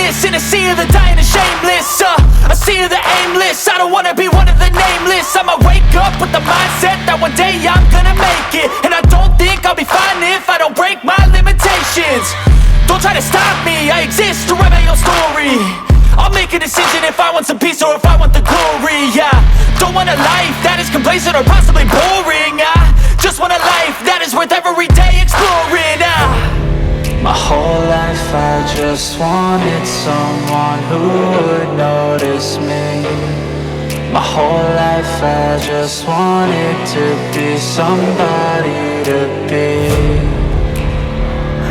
nameless in a sea of the dying and shameless. A sea of the aimless. I don't wanna be one of the nameless. I'ma wake up with the mindset that one day I'm gonna make it. And I don't think I'll be fine if I don't break my limitations. Don't try to stop me, I exist to write my own story. I'll make a decision if I want some peace or if I want the glory. Yeah, don't want a life that is complacent or possibly boring. I just want a life that is worth every day exploring. My whole life I just wanted someone who would notice me. My whole life I just wanted to be somebody to be.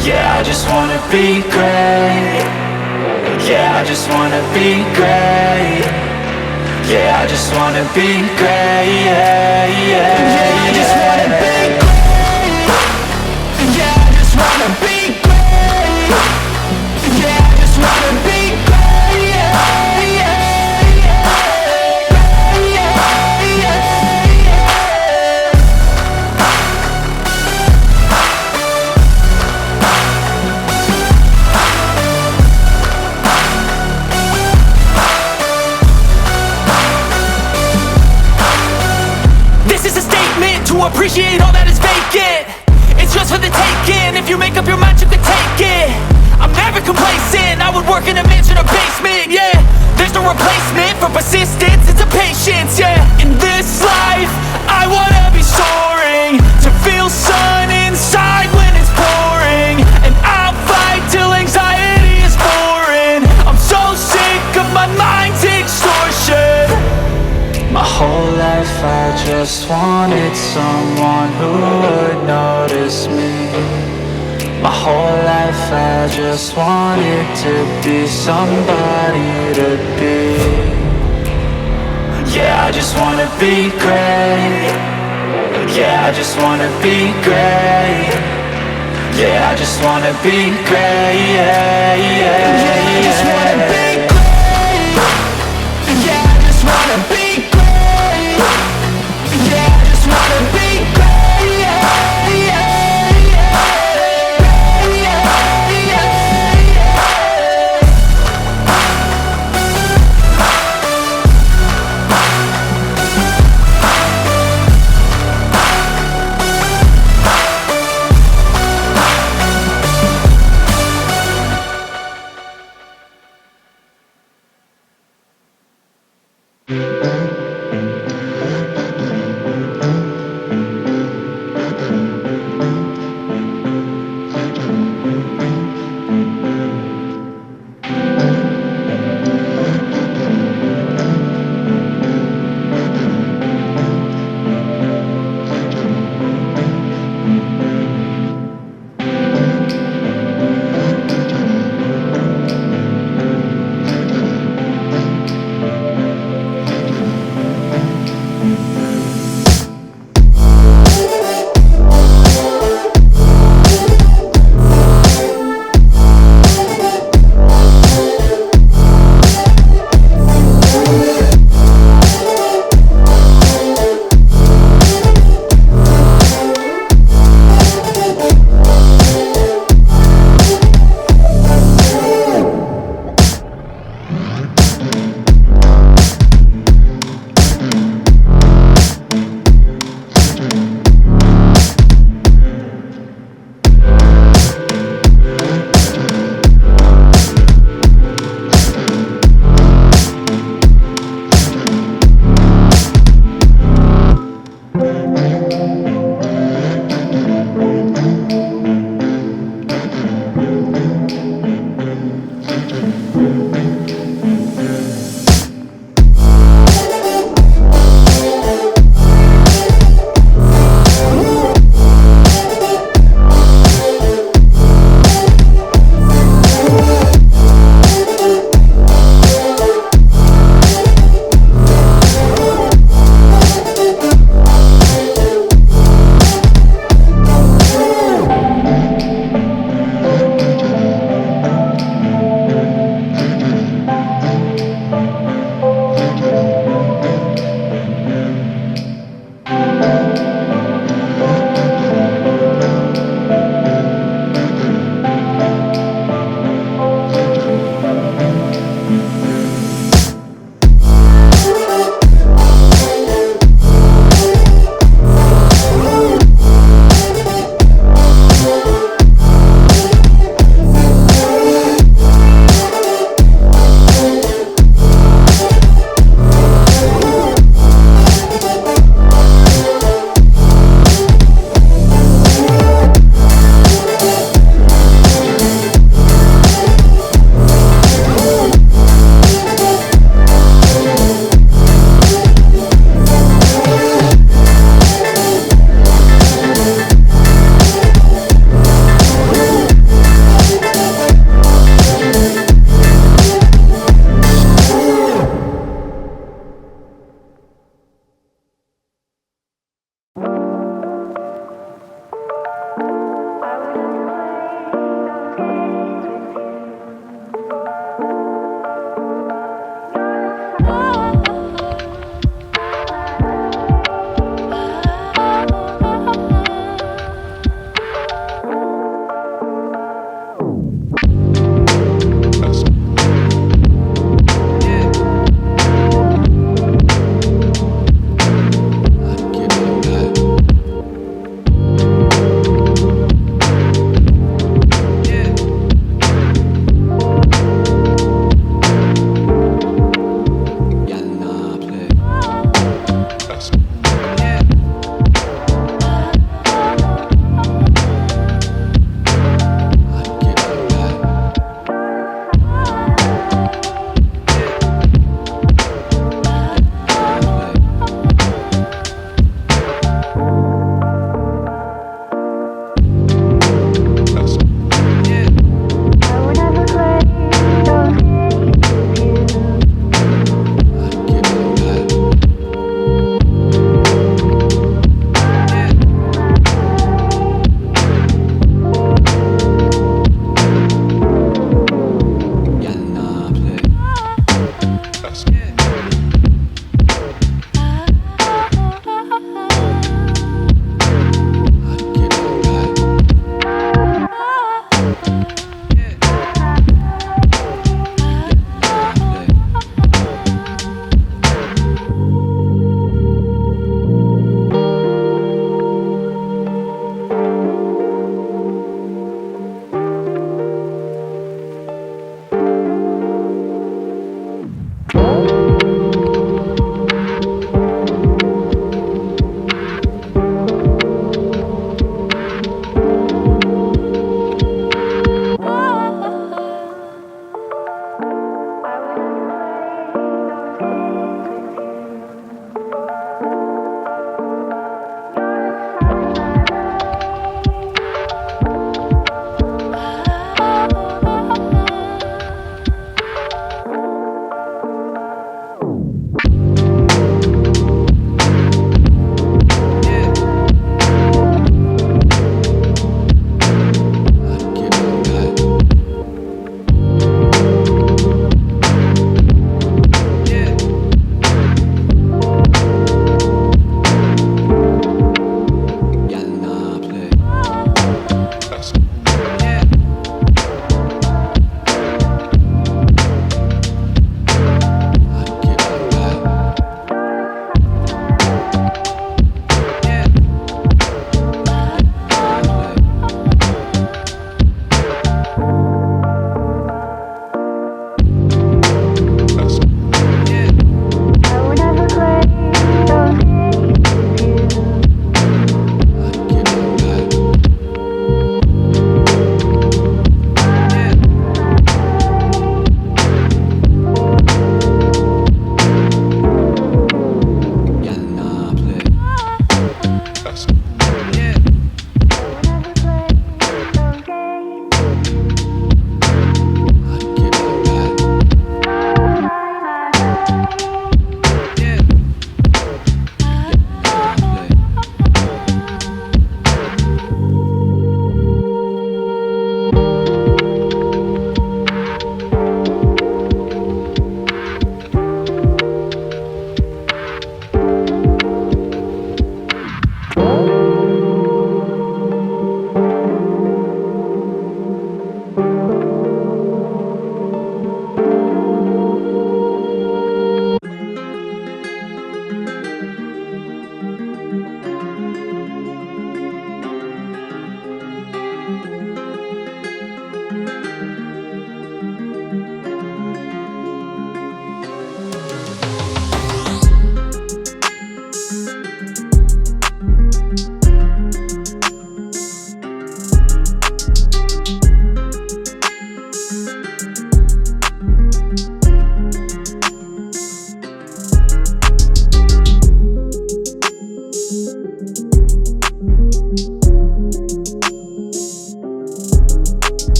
Yeah, I just wanna be great. Yeah, I just wanna be great. Yeah, I just wanna be great. Yeah, yeah, yeah, I just wanna be great. Yeah, I just wanna be great. Yeah, I just wanna be great. Yeah, yeah, yeah, yeah, yeah, yeah. This is a statement to appreciate all that is vacant. It's just for the taking. If you make up your mind, you can take it. I'm never complacent. I would work in a mansion or basement. Yeah, there's no replacement for persistence. It's a patience. Yeah, in this life, I wanna be soaring, to feel sun inside when it's pouring. And I'll fight till anxiety is foreign. I'm so sick of my mind's extortion. My whole life I just wanted someone who would notice me. My whole life I just wanted to be somebody to be. Yeah, I just wanna be great. Yeah, I just wanna be great. Yeah, I just wanna be great. Yeah, yeah, yeah, I just wanna be great. Yeah, I just wanna be great. Yeah, I just wanna be great. Yeah, yeah, yeah, yeah, yeah, yeah.